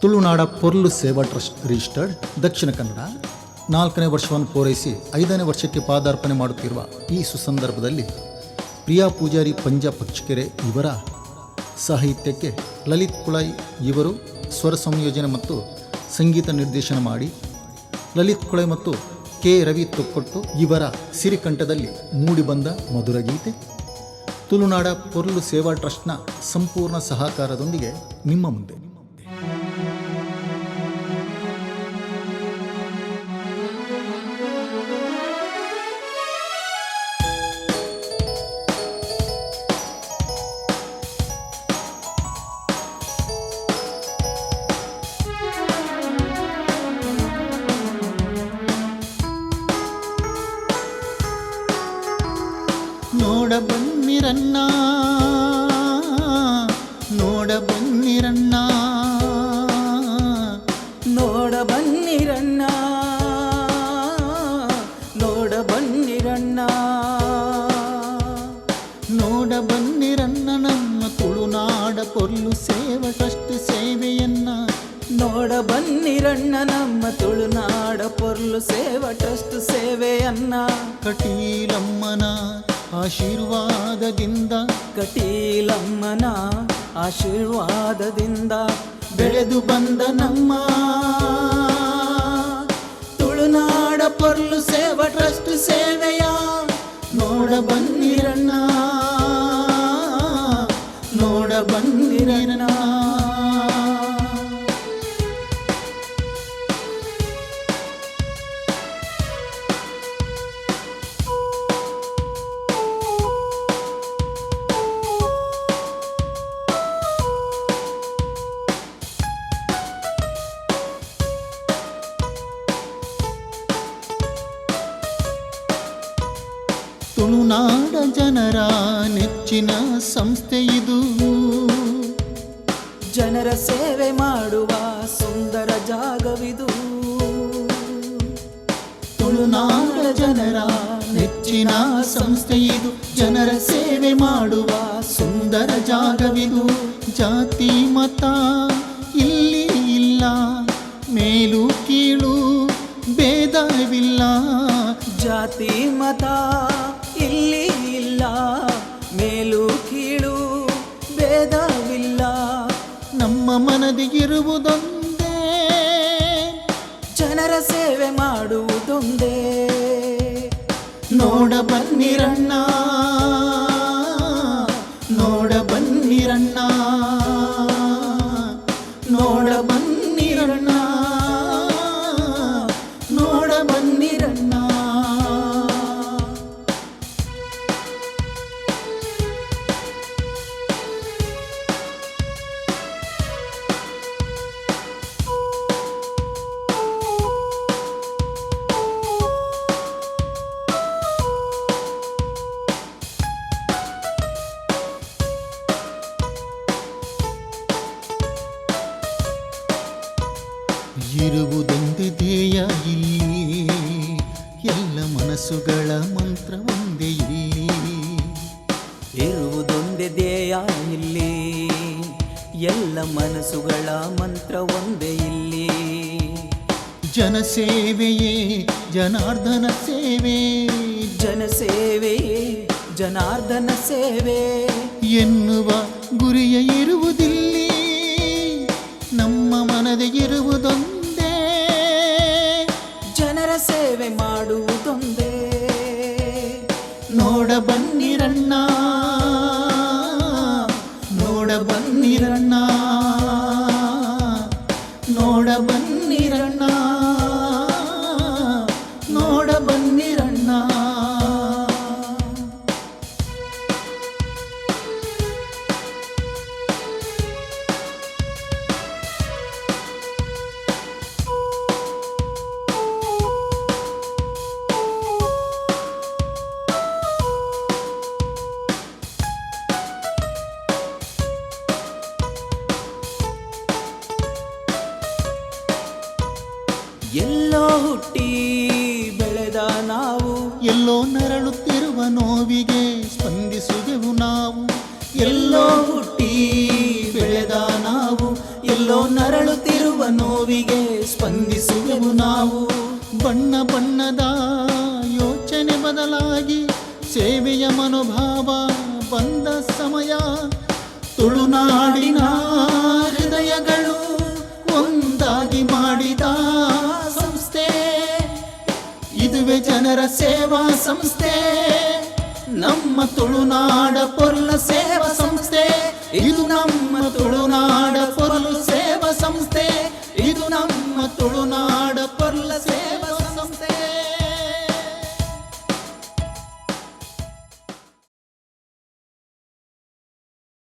ತುಳುನಾಡ ಪೊರ್ಲು ಸೇವಾ ಟ್ರಸ್ಟ್ ರಿಜಿಸ್ಟರ್ಡ್ ದಕ್ಷಿಣ ಕನ್ನಡ 4ನೇ ವರ್ಷವನ್ನು ಪೂರೈಸಿ 5ನೇ ವರ್ಷಕ್ಕೆ ಪಾದಾರ್ಪಣೆ ಮಾಡುತ್ತಿರುವ ಈ ಸುಸಂದರ್ಭದಲ್ಲಿ ಪ್ರಿಯಾ ಪೂಜಾರಿ ಪಂಜ ಪಕ್ಷಿಕೆರೆ ಇವರ ಸಾಹಿತ್ಯಕ್ಕೆ ಲಲಿತ್ ಕುಳಾಯಿ ಇವರು ಸ್ವರ ಸಂಯೋಜನೆ ಮತ್ತು ಸಂಗೀತ ನಿರ್ದೇಶನ ಮಾಡಿ, ಲಲಿತ್ ಕುಳಾಯಿ ಮತ್ತು ಕೆ ರವಿ ತೊಕ್ಕೊಟ್ಟು ಇವರ ಸಿರಿಕಂಠದಲ್ಲಿ ಮೂಡಿಬಂದ ಮಧುರ ಗೀತೆ ತುಳುನಾಡ ಪೊರ್ಲು ಸೇವಾ ಟ್ರಸ್ಟ್ನ ಸಂಪೂರ್ಣ ಸಹಕಾರದೊಂದಿಗೆ ನಿಮ್ಮ ಮುಂದೆ. ನೋಡ ಬನ್ನಿರಣ್ಣ, ನೋಡ ಬನ್ನಿರಣ್ಣ, ನೋಡ ಬನ್ನಿರಣ್ಣ, ನೋಡ ಬನ್ನಿರಣ್ಣ, ನೋಡ ಬನ್ನಿರಣ್ಣ ನಮ್ಮ ತುಳುನಾಡ ಪೊರ್ಲು ಸೇವಾ ಟ್ರಸ್ಟ್ ಸೇವೆಯನ್ನ. ನೋಡ ಬನ್ನಿರಣ್ಣ ನಮ್ಮ ತುಳುನಾಡ ಪೊರ್ಲು ಸೇವಾ ಟ್ರಸ್ಟ್ ಸೇವೆಯನ್ನ. ಕಟೀಲಮ್ಮನ ಆಶೀರ್ವಾದದಿಂದ, ಕಟೀಲಮ್ಮನ ಆಶೀರ್ವಾದದಿಂದ ಬೆಳೆದು ಬಂದ ನಮ್ಮ ತುಳುನಾಡ ಪೊರ್ಲು ಸೇವಾ ಟ್ರಸ್ಟ್ ಸೇವೆಯ ನೋಡ ಬನ್ನಿರಣ್ಣ, ನೋಡ ಬನ್ನಿರಣ್ಣ. ತುಳುನಾಡ ಜನರ ನೆಚ್ಚಿನ ಸಂಸ್ಥೆ ಇದು, ಜನರ ಸೇವೆ ಮಾಡುವ ಸುಂದರ ಜಾಗವಿದು. ತುಳುನಾಡ ಜನರ ನೆಚ್ಚಿನ ಸಂಸ್ಥೆ ಇದು, ಜನರ ಸೇವೆ ಮಾಡುವ ಸುಂದರ ಜಾಗವಿದು. ಜಾತಿ ಮತ ಇಲ್ಲಿ ಇಲ್ಲ, ಮೇಲು ಕೀಳು ಭೇದವಿಲ್ಲ. ಜಾತಿ ಮತ ಇಲ್ಲಿ ಇಲ್ಲ, ಮೇಲು ಕೀಳು ಭೇದವಿಲ್ಲ. ನಮ್ಮ ಮನದಿಗಿರುವುದೊಂದೇ, ಜನರ ಸೇವೆ ಮಾಡುವುದೊಂದೇ. ನೋಡ ಬನ್ನಿರಣ್ಣ, ನೋಡ ಬನ್ನಿರಣ್ಣ, ನೋಡ ಬನ್ನಿರಣ್ಣ, ನೋಡ ಬನ್ನಿರಣ್ಣ. ಇರುವುದೊಂದೇ ಧ್ಯೇಯ ಇಲ್ಲಿ, ಎಲ್ಲ ಮನಸ್ಸುಗಳ ಮಂತ್ರ ಒಂದೇ ಇಲ್ಲಿ. ಇರುವುದೊಂದೇ ಧ್ಯೇಯ ಇಲ್ಲಿ, ಎಲ್ಲ ಮನಸ್ಸುಗಳ ಮಂತ್ರ ಒಂದೇ ಇಲ್ಲಿ. ಜನಸೇವೆಯೇ ಜನಾರ್ದನ ಸೇವೆ, ಜನಸೇವೆಯೇ ಜನಾರ್ದನ ಸೇವೆ ಎನ್ನುವ ಗುರಿಯ ಇರುವುದಿಲ್ಲಿ, ನಮ್ಮ ಮನದಿಗಿರುವುದೊಂದೇ. ಜನರ ಸೇವೆ ಮಾಡುವುದೊಂದೇ. ನೋಡ ಬನ್ನಿರಣ್ಣ, ನೋಡ ಬನ್ನಿರಣ್ಣ, ನೋಡ ಬನ್ನಿರಣ್ಣ, ನೋಡ ಬನ್ನಿರಣ್ಣ. ಎಲ್ಲೋ ಹುಟ್ಟಿ ಬೆಳೆದ ನಾವು, ಎಲ್ಲೋ ನರಳುತ್ತಿರುವ ನೋವಿಗೆ ಸ್ಪಂದಿಸುವೆವು ನಾವು. ಎಲ್ಲೋ ಹುಟ್ಟಿ ಬೆಳೆದ ನಾವು, ಎಲ್ಲೋ ನರಳುತ್ತಿರುವ ಸೇವೆಯ ಮನೋಭಾವ ಬಂದ ಸಮಯ ತುಳುನಾಡಿನ ಹೃದಯಗಳು ಒಂದಾಗಿ ಮಾಡಿದ ಸಂಸ್ಥೆ ಇದುವೇ ಜನರ ಸೇವಾ ಸಂಸ್ಥೆ ನಮ್ಮ ತುಳುನಾಡ ಪೊರ್ಲ ಸೇವಾ ಸಂಸ್ಥೆ ಇದು ನಮ್ಮ ತುಳುನಾಡ ಪೊರ್ಲು ಸೇವಾ ಸಂಸ್ಥೆ ಇದು ನಮ್ಮ ತುಳುನಾಡ ಪೊರ್ಲ